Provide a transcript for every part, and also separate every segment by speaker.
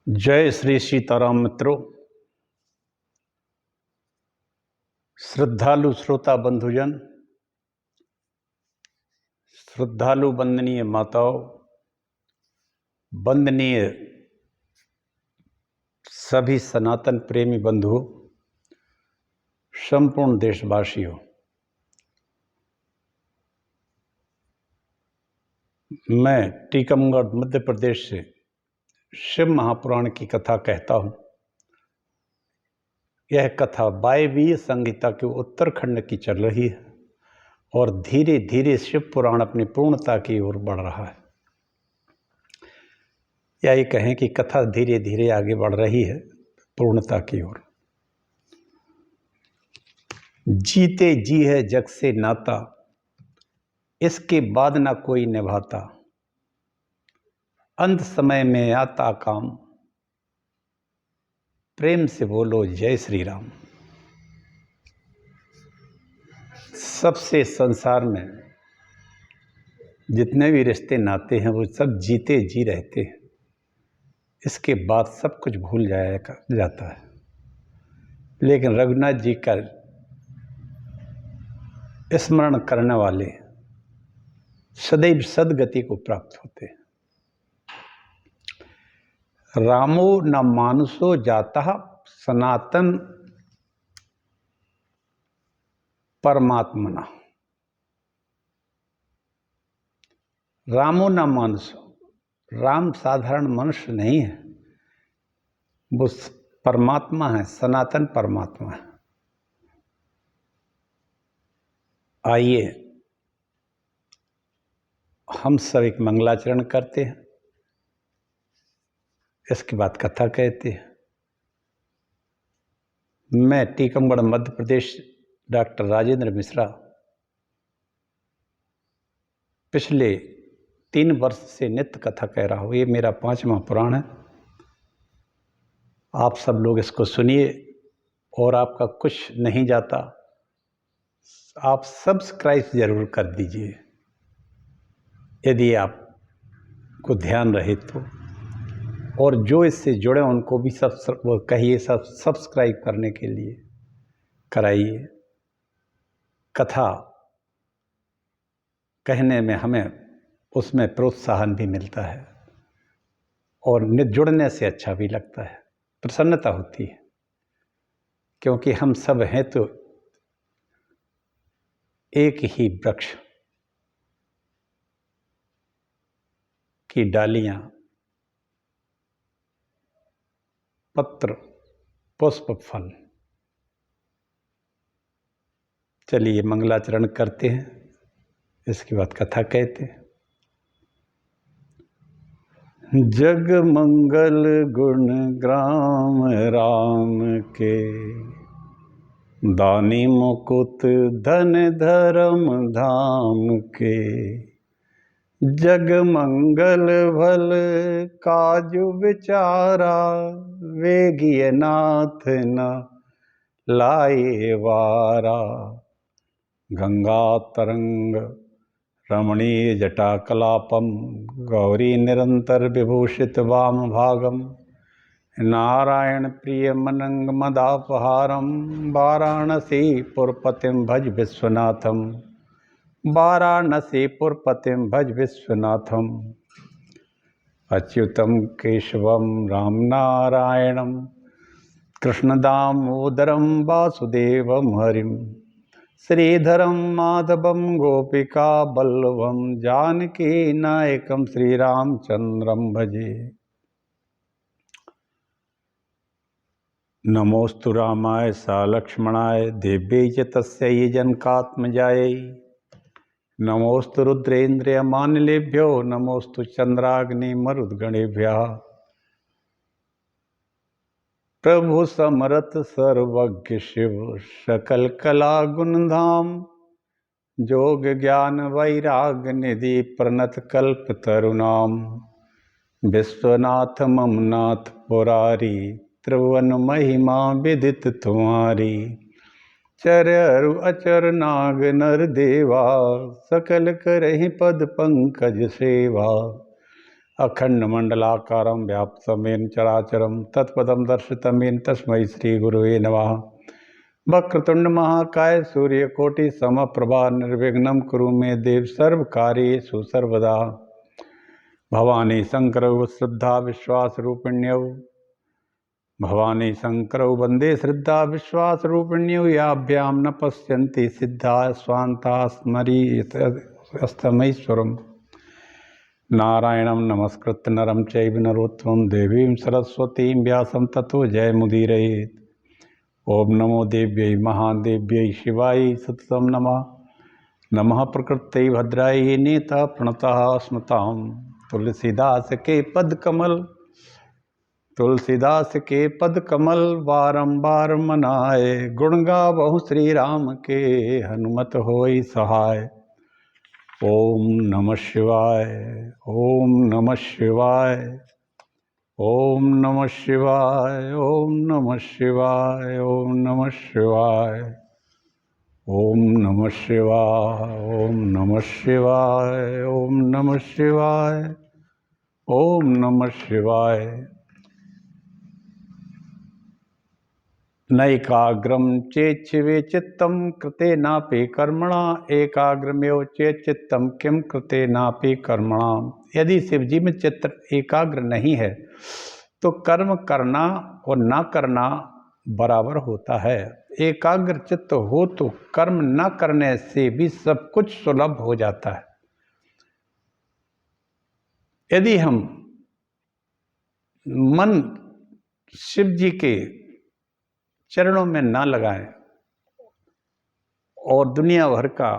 Speaker 1: जय श्री सीताराम मित्रों। श्रद्धालु श्रोता बंधुजन, श्रद्धालु वंदनीय माताओं, वंदनीय सभी सनातन प्रेमी बंधुओं, संपूर्ण देशवासियों, मैं टीकमगढ़ मध्य प्रदेश से शिव महापुराण की कथा कहता हूँ। यह कथा वायवीय संहिता के उत्तरखंड की चल रही है और धीरे धीरे शिव पुराण अपनी पूर्णता की ओर बढ़ रहा है। यही कहें कि कथा धीरे धीरे आगे बढ़ रही है पूर्णता की ओर। जीते जी है जग से नाता, इसके बाद ना कोई निभाता, अंत समय में आता काम, प्रेम से बोलो जय श्री राम। सबसे संसार में जितने भी रिश्ते नाते हैं वो सब जीते जी रहते हैं, इसके बाद सब कुछ भूल जाता है। लेकिन रघुनाथ जी का स्मरण करने वाले सदैव सदगति को प्राप्त होते हैं। रामो न मानुषो जातः सनातन परमात्मना। रामो न मानुषो, राम साधारण मनुष्य नहीं है, वो परमात्मा है, सनातन परमात्मा है। आइए हम सब एक मंगलाचरण करते हैं, इसके बाद कथा कहते हैं। मैं टीकमगढ़ मध्य प्रदेश डॉक्टर राजेंद्र मिश्रा पिछले 3 वर्ष से नित्य कथा कह रहा हूँ। ये मेरा 5वां पुराण है। आप सब लोग इसको सुनिए और आपका कुछ नहीं जाता, आप सब्सक्राइब जरूर कर दीजिए यदि आपको ध्यान रहे तो, और जो इससे जुड़े उनको भी कहिए सब्सक्राइब करने के लिए कराइए। कथा कहने में हमें उसमें प्रोत्साहन भी मिलता है और जुड़ने से अच्छा भी लगता है, प्रसन्नता होती है, क्योंकि हम सब हैं तो एक ही वृक्ष की डालियां, पत्र, पुष्प, फल। चलिए मंगलाचरण करते हैं, इसके बाद कथा कहते हैं। जग मंगल गुण ग्राम राम के, दानी मुकुट धन धर्म धाम के। जग मंगल भल काजु विचारा, वेगिय नाथ न लाए वारा। गंगा तरंग रमणीय जटाकलापम, गौरी निरंतर विभूषित वाम भागम। नारायण प्रिय मनंग मदापहारम, वाराणसी पुरपतिम भज विश्वनाथम। वाराणसी पुरपतिम भज विश्वनाथम। अच्युतम केशवम राम नारायणम, कृष्ण दामोदरम वासुदेवम हरिम। श्रीधरम माधवम गोपिका बल्लभम, जानकी नायकम श्री रामचंद्रम भजे। नमोस्तु रामाय सा लक्ष्मणाय, देव्यै च तस्यै जनकात्मजायै। नमोस्तु रुद्रेन्द्रियमानिलेभ्यो, नमोस्तु चंद्राग्नि मरुद्गणेभ्यः। प्रभु समरथ सर्वज्ञ शिव, सकल कला गुण धाम। जोग ज्ञान वैराग निधि, प्रणत कल्प तरुणाम। विश्वनाथ मम नाथ पुरारी, त्रिभुवन महिमा विदित तुम्हारी। चर अरु अचर नाग नर देवा, सकल करहि पद पंकज सेवा। अखण्डमण्डलाकारं व्याप्तमेन चराचरं तत्पदं दर्शितमेन तस्मै श्रीगुरुवे नमः। वक्रतुंड महाकाय सूर्यकोटि समप्रभा निर्विघ्नं कुरु मे देव सर्वकार्येषु सर्वदा। भवानी शंकरौ श्रद्धा विश्वास रूपिण्यौ भवानी शंकरौ वंदे श्रद्धा विश्वास रूपिण्यौ याभ्यां न पश्यन्ति सिद्धा स्वान्ता स्मरीयस्तमैश्वरम्। नारायणं नमस्कृत्य नरं चैव नरोत्तमं देवीं सरस्वतीं व्यासं ततो जयमुदीरयेत्। ओम नमो देव्यै महादेव्यै शिवाय सततं नमः। नमः प्रकृत्यै भद्रायै नेता प्रणतः स्मतां तुलसीदास के पद कमल बारंबार मनाए। गुण गावहु श्री राम के हनुमत होई सहाय। ओम नमः शिवाय, ओम नमः शिवाय, ओम नमः शिवाय, ओम नमः शिवाय, ओम नमः शिवाय, ओम नमः शिवाय, ओम नमः शिवाय, ओम नमः शिवाय, ओम नमः शिवाय। नैकाग्रं चेच्छिवे चित्तं कृते नापि कर्मणा एकाग्रमेव चेच्चित्तं किं कृते नापि कर्मणा। यदि शिव जी में चित्त एकाग्र नहीं है तो कर्म करना और ना करना बराबर होता है। एकाग्र चित्त हो तो कर्म न करने से भी सब कुछ सुलभ हो जाता है। यदि हम मन शिव जी के चरणों में ना लगाएं और दुनिया भर का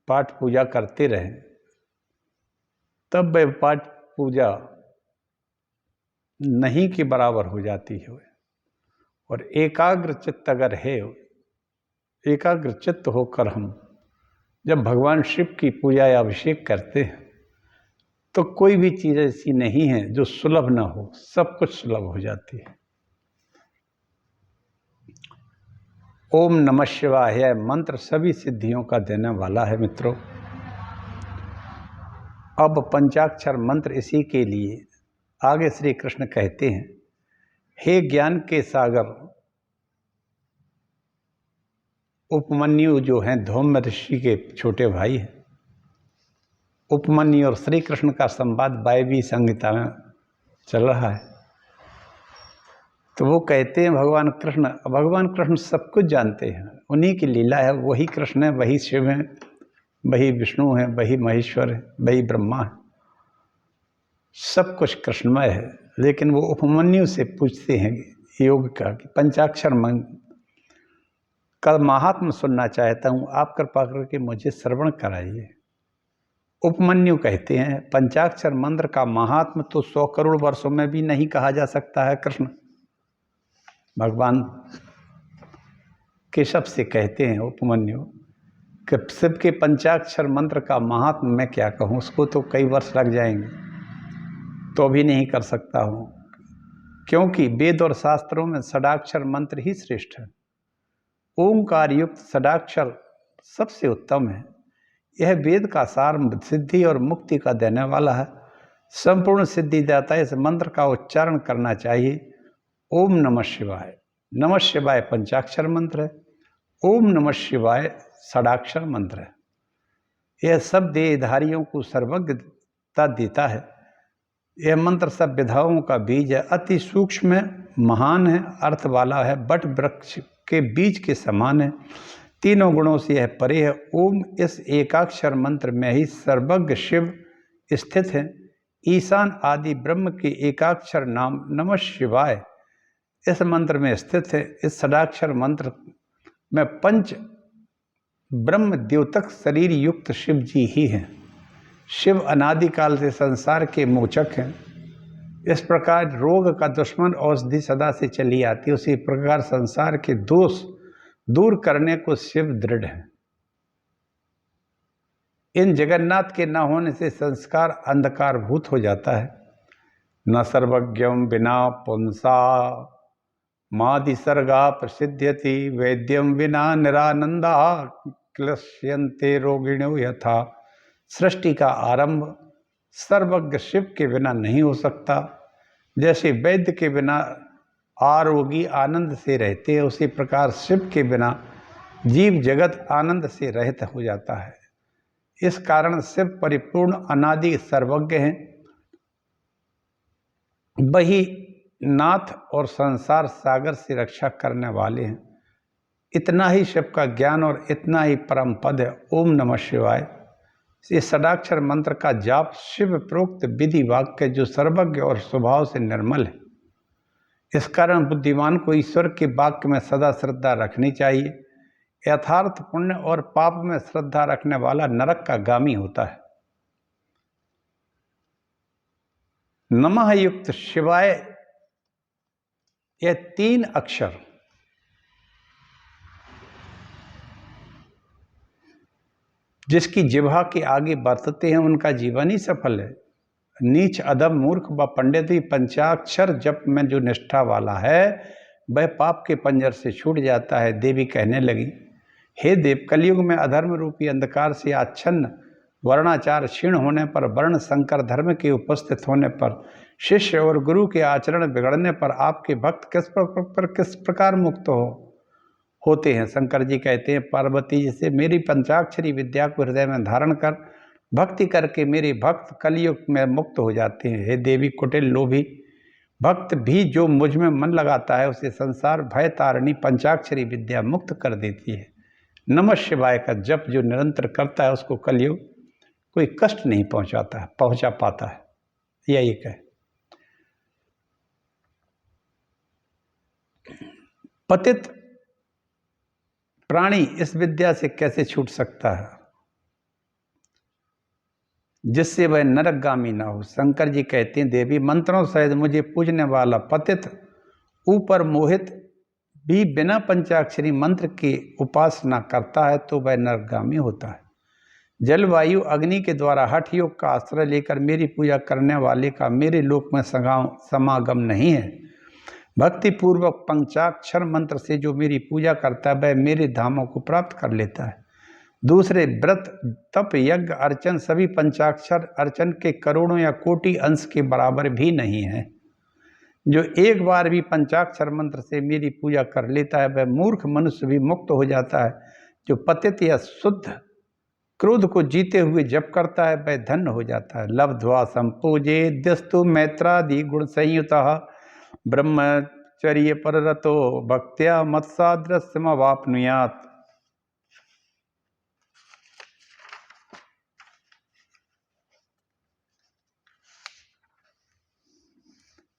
Speaker 1: पाठ पूजा करते रहें, तब वह पाठ पूजा नहीं के बराबर हो जाती है। और एकाग्र चित्त अगर है, एकाग्र चित्त होकर हम जब भगवान शिव की पूजा या अभिषेक करते हैं तो कोई भी चीज़ ऐसी नहीं है जो सुलभ ना हो, सब कुछ सुलभ हो जाती है। ओम नमः शिवाय यह मंत्र सभी सिद्धियों का देने वाला है मित्रों। अब पंचाक्षर मंत्र इसी के लिए आगे श्री कृष्ण कहते हैं, हे ज्ञान के सागर उपमन्यु जो हैं धौम्य ऋषि के छोटे भाई हैं। उपमन्यु और श्री कृष्ण का संवाद वायवी संहिता में चल रहा है। तो वो कहते हैं भगवान कृष्ण सब कुछ जानते हैं, उन्हीं की लीला है, वही कृष्ण है, वही शिव है, वही विष्णु है, वही महेश्वर है, वही ब्रह्मा है, सब कुछ कृष्णमय है। लेकिन वो उपमन्यु से पूछते हैं योग का कि पंचाक्षर मंत्र का महात्म सुनना चाहता हूँ, आप कृपा करके मुझे श्रवण कराइए। उपमन्यु कहते हैं पंचाक्षर मंत्र का महात्म तो 100 करोड़ वर्षों में भी नहीं कहा जा सकता है। कृष्ण भगवान केशव से कहते हैं उपमन्यु कि शिव के पंचाक्षर मंत्र का महात्म मैं क्या कहूँ, उसको तो कई वर्ष लग जाएंगे, तो भी नहीं कर सकता हूँ, क्योंकि वेद और शास्त्रों में षडाक्षर मंत्र ही श्रेष्ठ है। ओंकार युक्त षडाक्षर सबसे उत्तम है। यह वेद का सार सिद्धि और मुक्ति का देने वाला है, संपूर्ण सिद्धिदाता। इस मंत्र का उच्चारण करना चाहिए। ओम नमः शिवाय, नमः शिवाय पंचाक्षर मंत्र है, ओम नमः शिवाय षडाक्षर मंत्र है। यह सब देहधारियों को सर्वज्ञता देता है। यह मंत्र सब विधाओं का बीज है, अति सूक्ष्म है, महान है, अर्थ वाला है, बट वृक्ष के बीज के समान है, तीनों गुणों से यह परे है। ओम इस एकाक्षर मंत्र में ही सर्वज्ञ शिव स्थित है। ईशान आदि ब्रह्म के एकाक्षर नाम नमः शिवाय इस मंत्र में स्थित है। इस षडाक्षर मंत्र में पंच ब्रह्म द्योतक शरीर युक्त शिव जी ही हैं। शिव अनादिकाल से संसार के मोचक हैं। इस प्रकार रोग का दुश्मन औषधि सदा से चली आती, उसी प्रकार संसार के दोष दूर करने को शिव दृढ़ है। इन जगन्नाथ के न होने से संस्कार अंधकारभूत हो जाता है। न सर्वज्ञम बिना पुंसा मादि सर्गा प्रसिद्ध्यति वैद्यम विना निरानंदा क्लश्यन्ते रोगिणो यथा। सृष्टि का आरंभ सर्वज्ञ शिव के बिना नहीं हो सकता। जैसे वैद्य के बिना आरोगी आनंद से रहते हैं, उसी प्रकार शिव के बिना जीव जगत आनंद से रहित हो जाता है। इस कारण शिव परिपूर्ण अनादि सर्वज्ञ हैं। वही नाथ और संसार सागर से रक्षा करने वाले हैं। इतना ही शिव का ज्ञान और इतना ही परम पद है ओम नमः शिवाय। इस षडाक्षर मंत्र का जाप शिव प्रोक्त विधि वाक्य जो सर्वज्ञ और स्वभाव से निर्मल है। इस कारण बुद्धिमान को ईश्वर के वाक्य में सदा श्रद्धा रखनी चाहिए। यथार्थ पुण्य और पाप में श्रद्धा रखने वाला नरक का गामी होता है। नमः युक्त शिवाय, यह 3 अक्षर जिसकी जिह्वा के आगे बरतते हैं उनका जीवन ही सफल है। नीच अधम मूर्ख व पंडित भी पंचाक्षर जप में जो निष्ठा वाला है वह पाप के पंजर से छूट जाता है। देवी कहने लगी, हे देव, कलयुग में अधर्म रूपी अंधकार से आच्छन्न, वर्णाचार क्षीण होने पर, वर्ण संकर धर्म के उपस्थित होने पर, शिष्य और गुरु के आचरण बिगड़ने पर आपके भक्त किस प्रकार मुक्त होते हैं। शंकर जी कहते हैं, पार्वती जी से मेरी पंचाक्षरी विद्या को हृदय में धारण कर भक्ति करके मेरे भक्त कलयुग में मुक्त हो जाते हैं। हे देवी, कुटिल लोभी भक्त भी जो मुझ में मन लगाता है उसे संसार भय तारिणी पंचाक्षरी विद्या मुक्त कर देती है। नमः शिवाय का जप जो निरंतर करता है उसको कलयुग कोई कष्ट नहीं पहुंचा पाता है। यही एक है। पतित प्राणी इस विद्या से कैसे छूट सकता है जिससे वह नरकगामी ना हो। शंकर जी कहते हैं, देवी, मंत्रों सहित मुझे पूजने वाला पतित ऊपर मोहित भी बिना पंचाक्षरी मंत्र की उपासना करता है तो वह नरकगामी होता है। जलवायु अग्नि के द्वारा हठ योग का आश्रय लेकर मेरी पूजा करने वाले का मेरे लोक में समागम नहीं है। भक्ति पूर्वक पंचाक्षर मंत्र से जो मेरी पूजा करता है वह मेरे धामों को प्राप्त कर लेता है। दूसरे व्रत, तप, यज्ञ, अर्चन सभी पंचाक्षर अर्चन के करोड़ों या कोटि अंश के बराबर भी नहीं है। जो एक बार भी पंचाक्षर मंत्र से मेरी पूजा कर लेता है वह मूर्ख मनुष्य भी मुक्त हो जाता है। जो पतित या शुद्ध क्रोध को जीते हुए जप करता है वह धन्य हो जाता है। लब्ध्वा संपूजे द्यस्तु मैत्रादि गुण संयुतः ब्रह्मचर्य पररतो भक्त्या मत्सादृश्यमवाप्नुयात्।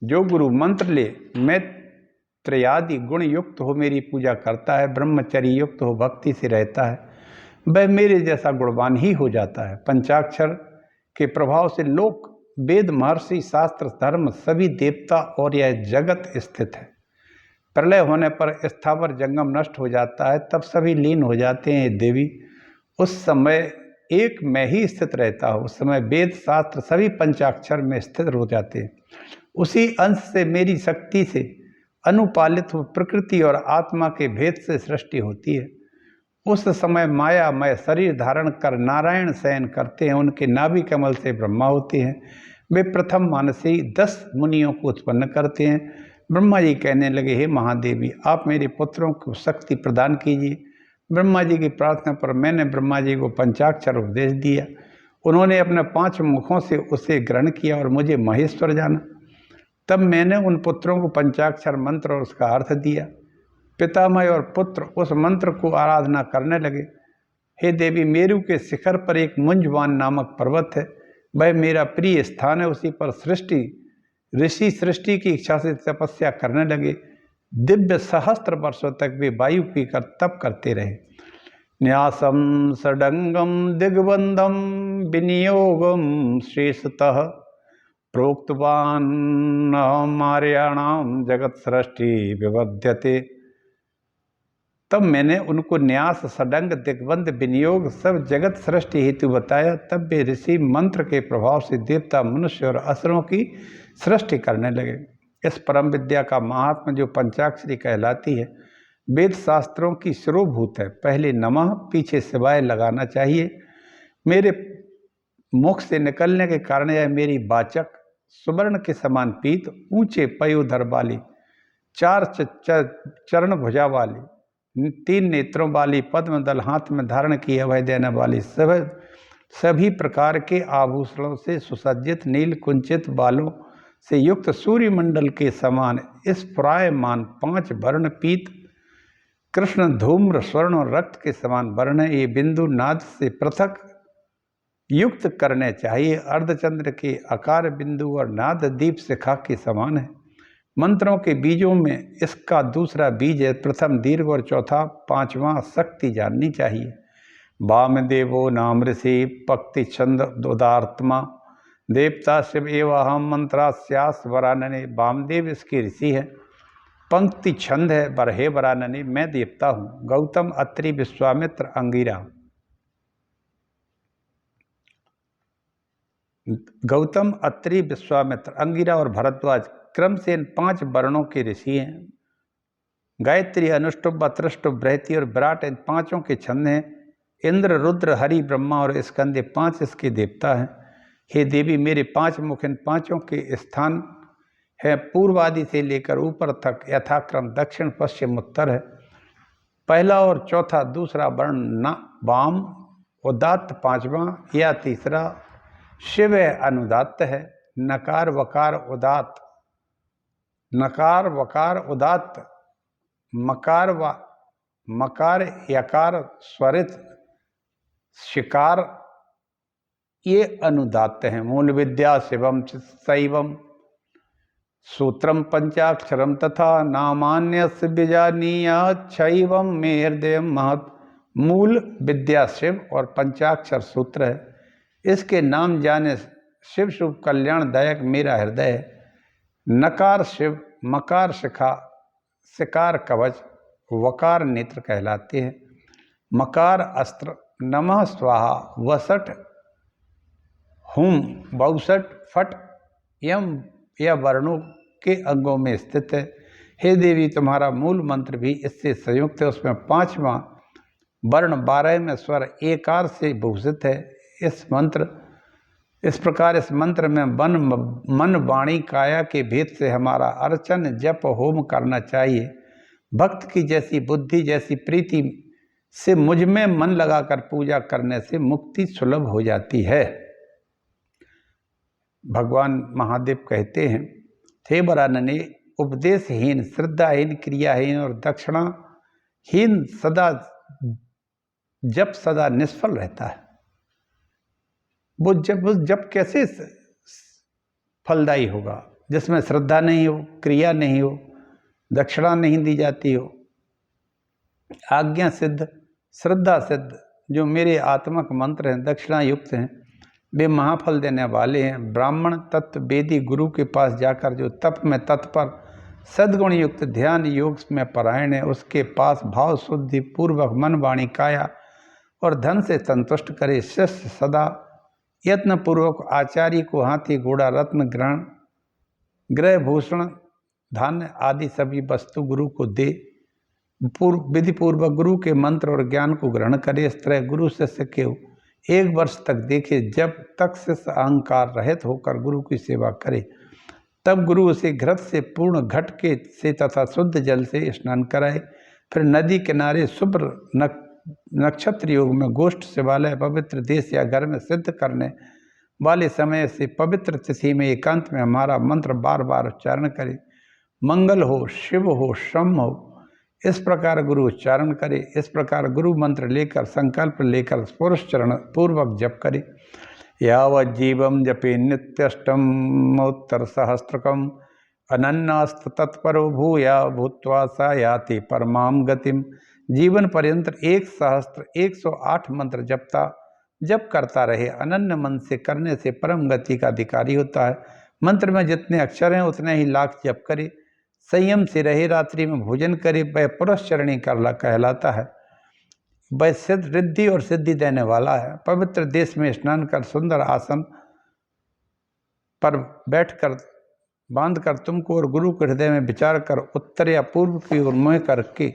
Speaker 1: जो गुरु मंत्र ले मैत्रेयादि गुण युक्त हो मेरी पूजा करता है, ब्रह्मचर्य युक्त हो भक्ति से रहता है, वह मेरे जैसा गुणवान ही हो जाता है। पंचाक्षर के प्रभाव से लोक, वेद, महर्षि, शास्त्र, धर्म सभी देवता और यह जगत स्थित है। प्रलय होने पर स्थावर जंगम नष्ट हो जाता है, तब सभी लीन हो जाते हैं। देवी, उस समय एक मैं ही स्थित रहता हूँ। उस समय वेद, शास्त्र सभी पंचाक्षर में स्थित हो जाते हैं। उसी अंश से मेरी शक्ति से अनुपालित हो प्रकृति और आत्मा के भेद से सृष्टि होती है। उस समय मायामय शरीर धारण कर नारायण शयन करते हैं। उनके नाभि कमल से ब्रह्मा होते हैं। वे प्रथम मानसी 10 मुनियों को उत्पन्न करते हैं। ब्रह्मा जी कहने लगे, हे महादेवी, आप मेरे पुत्रों को शक्ति प्रदान कीजिए। ब्रह्मा जी की प्रार्थना पर मैंने ब्रह्मा जी को पंचाक्षर उपदेश दिया। उन्होंने अपने 5 मुखों से उसे ग्रहण किया और मुझे महेश्वर जाना। तब मैंने उन पुत्रों को पंचाक्षर मंत्र और उसका अर्थ दिया। पितामह और पुत्र उस मंत्र को आराधना करने लगे। हे देवी, मेरु के शिखर पर एक मुंजवान नामक पर्वत है, वह मेरा प्रिय स्थान है। उसी पर ऋषि सृष्टि की इच्छा से तपस्या करने लगे। दिव्य सहस्त्र वर्षों तक वे वायु पीकर तप करते रहे। न्यासम षडंगम दिग्बंधम विनियोगम श्रेष्ठतः प्रोक्तवान मार्याणाम जगत सृष्टि विवध्यते। तब मैंने उनको न्यास, षडंग, दिग्बंध, विनियोग सब जगत सृष्टि हेतु बताया। तब वे ऋषि मंत्र के प्रभाव से देवता, मनुष्य और असुरों की सृष्टि करने लगे। इस परम विद्या का महात्मा जो पंचाक्षरी कहलाती है, वेद शास्त्रों की शिरोभूत है। पहले नमः, पीछे शिवाय लगाना चाहिए। मेरे मुख से निकलने के कारण यह मेरी वाचक सुवर्ण के समान पीत, ऊंचे पयोधर वाली, 4 चरण भुजा वाली, 3 नेत्रों वाली, पद्म दल हाथ में धारण किए अभय देने वाली, सभी प्रकार के आभूषणों से सुसज्जित, नील कुंचित बालों से युक्त सूर्यमंडल के समान इस प्रायमान 5 वर्ण पीत कृष्ण धूम्र स्वर्ण और रक्त के समान वर्ण है। ये बिंदु नाद से पृथक युक्त करने चाहिए। अर्धचंद्र के आकार बिंदु और नाद दीप शिखा के समान है। मंत्रों के बीजों में इसका दूसरा बीज है, प्रथम दीर्घ और चौथा 5वां शक्ति जाननी चाहिए। वामदेवो नाम ऋषि पक्ति छंद उदार्तमा देवता शिव एवं हम मंत्रास्यास वरानने। वामदेव इसके ऋषि है, पंक्ति छंद है, बरहे वरानने मैं देवता हूँ। गौतम अत्रि विश्वामित्र अंगिरा। गौतम अत्रि विश्वामित्र अंगिरा और भरद्वाज क्रम से इन 5 वर्णों के ऋषि हैं। गायत्री अनुष्टुप अत्रष्टुप बृहति और विराट इन 5 के छंद हैं। इंद्र रुद्र हरि ब्रह्मा और स्कंदे 5 इसके देवता हैं। हे देवी मेरे 5 मुख इन 5 के स्थान है। पूर्वादि से लेकर ऊपर तक यथाक्रम दक्षिण पश्चिम उत्तर है। पहला और चौथा दूसरा वर्ण न वाम उदात्त 5वां या तीसरा शिव अनुदात्त है। नकार वकार उदात्त, नकार वकार उदात्त, मकार यकार स्वरित शिकार ये अनुदात्त हैं। मूल विद्या शिवम शैवम सूत्रम पंचाक्षरम तथा नामान्यस्य बीजानीया शैवम मे हृदय महत्। मूल विद्या शिव और पंचाक्षर सूत्र है। इसके नाम जाने शिव शुभ कल्याणदायक मेरा हृदय है। नकार शिव, मकार शिखा, शिकार कवच, वकार नेत्र कहलाते हैं। मकार अस्त्र, नमः स्वाहा, वसट हुम, बौसठ, फट, यम यह वर्णों के अंगों में स्थित है। हे देवी तुम्हारा मूल मंत्र भी इससे संयुक्त है। उसमें 5वां वर्ण 12वें स्वर एकार से भूषित है। इस प्रकार इस मंत्र में मन वाणी काया के भेद से हमारा अर्चन जप होम करना चाहिए। भक्त की जैसी बुद्धि जैसी प्रीति से मुझ में मन लगाकर पूजा करने से मुक्ति सुलभ हो जाती है। भगवान महादेव कहते हैं, थे वरानने उपदेशहीन, श्रद्धाहीन, क्रियाहीन और दक्षिणाहीन सदा जप सदा निष्फल रहता है। वो जप कैसे फलदायी होगा जिसमें श्रद्धा नहीं हो, क्रिया नहीं हो, दक्षिणा नहीं दी जाती हो। आज्ञा सिद्ध, श्रद्धा सिद्ध जो मेरे आत्मक मंत्र हैं, दक्षिणा युक्त हैं, वे महाफल देने वाले हैं। ब्राह्मण तत्व वेदी गुरु के पास जाकर जो तप में तत्पर सद्गुण युक्त ध्यान योग में परायण है, उसके पास भाव शुद्धि पूर्वक मन वाणी काया और धन से संतुष्ट करे। शिष्य सदा यत्न पूर्वक आचार्य को हाथी घोड़ा रत्न ग्रहण ग्रह भूषण धान्य आदि सभी वस्तु गुरु को दे। विधि पूर्वक गुरु के मंत्र और ज्ञान को ग्रहण करे। इस तरह गुरु शिष्य के 1 वर्ष तक देखे। जब तक शिष्य अहंकार रहित होकर गुरु की सेवा करे, तब गुरु उसे घृत से पूर्ण घट के से तथा शुद्ध जल से स्नान कराए। फिर नदी किनारे शुभ्र नक्षत्र योग में गोष्ठ शिवालय पवित्र देश या घर में सिद्ध करने वाले समय से पवित्र तिथि में एकांत में हमारा मंत्र बार बार उच्चारण करे। मंगल हो, शिव हो, शम हो, इस प्रकार गुरु उच्चारण करे। इस प्रकार गुरु मंत्र लेकर संकल्प लेकर पुरुष चरण पूर्वक जप करे। यावज्जीवम जपे नित्यष्टम उत्तर सहस्त्रकम अनन्नास्त तत्परो भूया भूत्वा सा याति परमाम गतिम। जीवन पर्यंत 108 मंत्र जप करता रहे। अनन्य मन से करने से परम गति का अधिकारी होता है। मंत्र में जितने अक्षर हैं उतने ही लाख जप करे। संयम से रहे, रात्रि में भोजन करे, वह पुरस्चरणी कहलाता है। वह सिद्ध रिद्धि और सिद्धि देने वाला है। पवित्र देश में स्नान कर सुंदर आसन पर बैठकर बांधकर तुमको और गुरु के हृदय में विचार कर उत्तर या पूर्व की ओर मुँह करके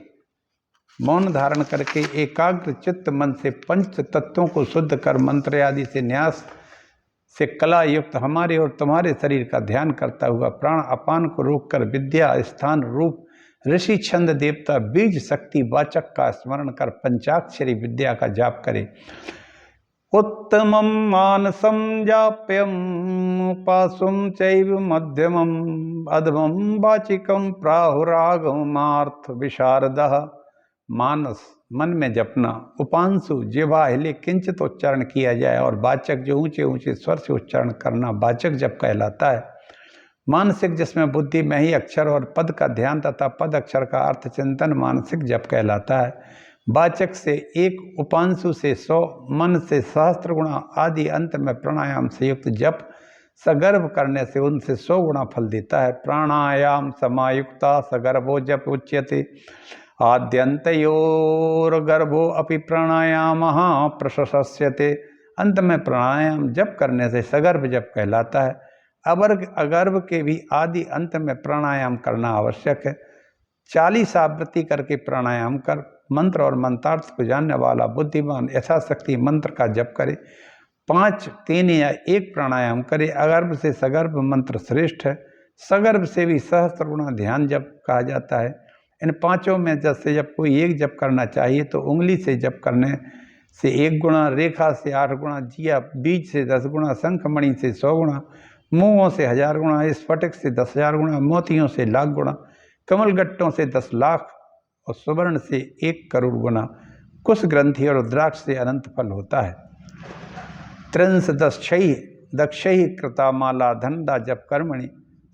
Speaker 1: मौन धारण करके एकाग्र चित्त मन से पंच तत्वों को शुद्ध कर मंत्र आदि से न्यास से कला युक्त हमारे और तुम्हारे शरीर का ध्यान करता हुआ प्राण अपान को रोककर विद्या स्थान रूप ऋषि छंद देवता बीज शक्ति वाचक का स्मरण कर पंचाक्षरी विद्या का जाप करे। उत्तमं मानसं जाप्यं पासुं चैव मध्यमं अधमं वाचिकं प्राहुरागमार्थ विशारदः। मानस मन में जपना, उपांशु जिह्वा हिले किंचित उच्चारण किया जाए और वाचक जो ऊंचे ऊंचे स्वर से उच्चारण करना वाचक जप कहलाता है। मानसिक जिसमें बुद्धि में ही अक्षर और पद का ध्यान तथा पद अक्षर का अर्थ चिंतन मानसिक जप कहलाता है। वाचक से 1, उपांशु से 100, मन से सहस्त्र गुणा आदि अंत में प्राणायाम से युक्त जप सगर्भ करने से उनसे 100 गुणा फल देता है। प्राणायाम समायुक्ता सगर्भो जप उच्यते आद्यन्तयोर्गर्भो अपि प्राणायामः प्रशस्यते। अंत में प्राणायाम जप करने से सगर्भ जप कहलाता है। अगर्भ के भी आदि अंत में प्राणायाम करना आवश्यक है। 40 आवृत्ति करके प्राणायाम कर मंत्र और मंत्रार्थ को जानने वाला बुद्धिमान यथाशक्ति मंत्र का जप करे। 5, 3 या 1 प्राणायाम करे। अगर्भ से सगर्भ मंत्र श्रेष्ठ है। सगर्भ से भी सहस्त्र गुणा ध्यान जप कहा जाता है। इन पांचों में जैसे जब कोई एक जप करना चाहिए तो उंगली से जप करने से 1 गुणा, रेखा से 8 गुणा, जिया बीज से 10 गुणा, शंखमणि से 100 गुणा, मूंगों से 1000 गुणा, स्फटिक से 10,000 गुणा, मोतियों से लाख गुणा, कमलगट्टों से 10 लाख और सुवर्ण से 1 करोड़ गुना, कुश ग्रंथि और रुद्राक्ष से अनंत फल होता है। त्रिंश दक्षै कृता माला धनदा जप कर्मणि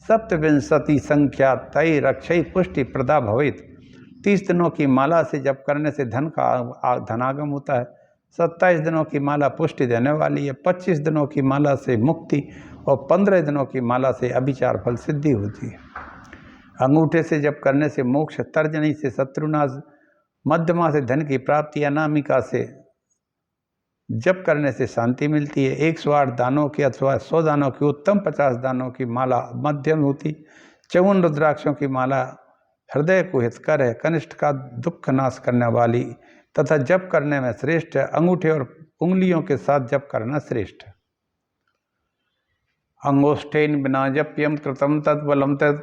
Speaker 1: सप्तविंशति संख्या तय रक्षय पुष्टि प्रदा भवेत। 30 दिनों की माला से जप करने से धन का धनागम होता है। 27 दिनों की माला पुष्टि देने वाली है। 25 दिनों की माला से मुक्ति और 15 दिनों की माला से अभिचार फल सिद्धि होती है। अंगूठे से जप करने से मोक्ष, तर्जनी से शत्रुनाश, मध्यमा से धन की प्राप्ति, अनामिका से जप करने से शांति मिलती है। 108 दानों की अथवा 100 दानों की उत्तम 50 दानों की माला मध्यम होती। 54 रुद्राक्षों की माला हृदय को हितकर है, कनिष्ठ का दुख नाश करने वाली तथा जप करने में श्रेष्ठ है। अंगूठे और उंगलियों के साथ जप करना श्रेष्ठ है। अंगोष्ठेन बिना जप्यम कृतम तत्बलम तत्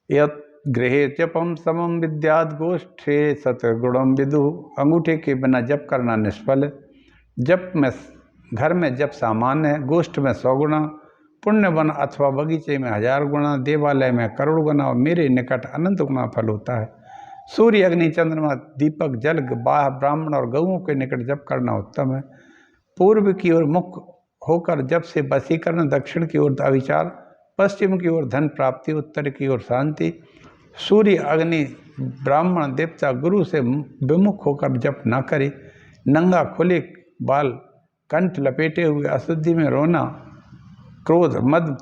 Speaker 1: यत् गृहे जपम समम विद्याद गोष्ठे सतगुणम विदु। अंगूठे के बिना जप करना निष्फल है। जप में घर में जप सामान्य है, गोष्ठ में 100 गुणा, पुण्य वन अथवा बगीचे में 1000 गुणा, देवालय में करोड़ गुना और मेरे निकट अनंत गुना फल होता है। सूर्य, अग्नि, चंद्रमा, दीपक, जल, ब्राह्मण और गऊओं के निकट जप करना उत्तम है। पूर्व की ओर मुख होकर जप से वशीकरण, दक्षिण की ओर अविचार, पश्चिम की ओर धन प्राप्ति, उत्तर की ओर शांति। सूर्य, अग्नि, ब्राह्मण, देवता, गुरु से विमुख होकर जप न करे। नंगा खुले बाल, कंठ लपेटे हुए, अशुद्धि में रोना, क्रोध, मद,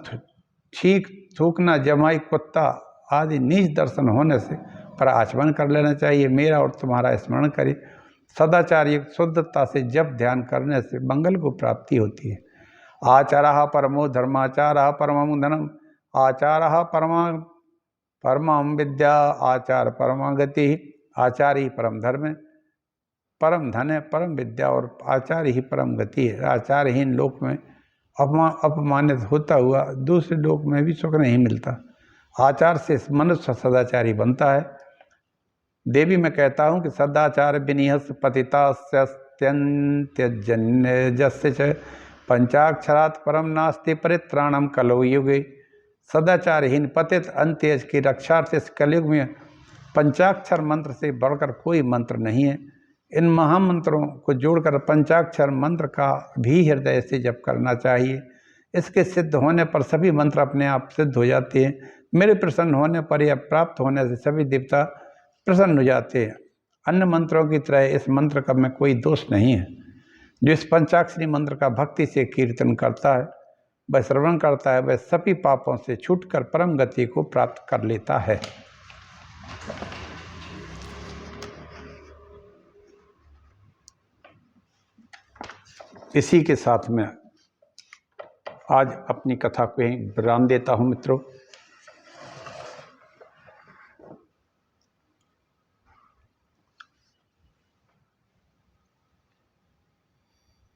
Speaker 1: छींक, थूकना, जमाई, कुत्ता आदि नीच दर्शन होने से पर आचमन कर लेना चाहिए। मेरा और तुम्हारा स्मरण करें। सदाचार युक्त शुद्धता से जप ध्यान करने से मंगल को प्राप्ति होती है। आचारः परमो धर्माचारः परमं धनम, आचारः परमं विद्या, आचार परम गति। आचार ही परम धर्म है, परम धन है, परम विद्या और आचार ही परम गति है। आचारहीन लोक में अपमानित होता हुआ दूसरे लोक में भी सुख नहीं मिलता। आचार से मनुष्य सदाचारी बनता है। देवी मैं कहता हूँ कि सदाचार विनिहस पतितास्त्यन्त्यजन्यजस्य च पंचाक्षरात् परम नास्ति परित्राणम कलौ युगे। सदाचारहीन पतित अंत्यज की रक्षार्थ इस कलयुग में पंचाक्षर मंत्र से बढ़कर कोई मंत्र नहीं है। इन महामंत्रों को जोड़कर पंचाक्षर मंत्र का भी हृदय से जप करना चाहिए। इसके सिद्ध होने पर सभी मंत्र अपने आप सिद्ध हो जाते हैं। मेरे प्रसन्न होने पर या प्राप्त होने से सभी देवता प्रसन्न हो जाते हैं। अन्य मंत्रों की तरह इस मंत्र का में कोई दोष नहीं है। जो इस पंचाक्षरी मंत्र का भक्ति से कीर्तन करता है, वह श्रवण करता है, वह सभी पापों से छूटकर परम गति को प्राप्त कर लेता है। इसी के साथ में आज अपनी कथा को यहीं विराम देता हूँ मित्रों।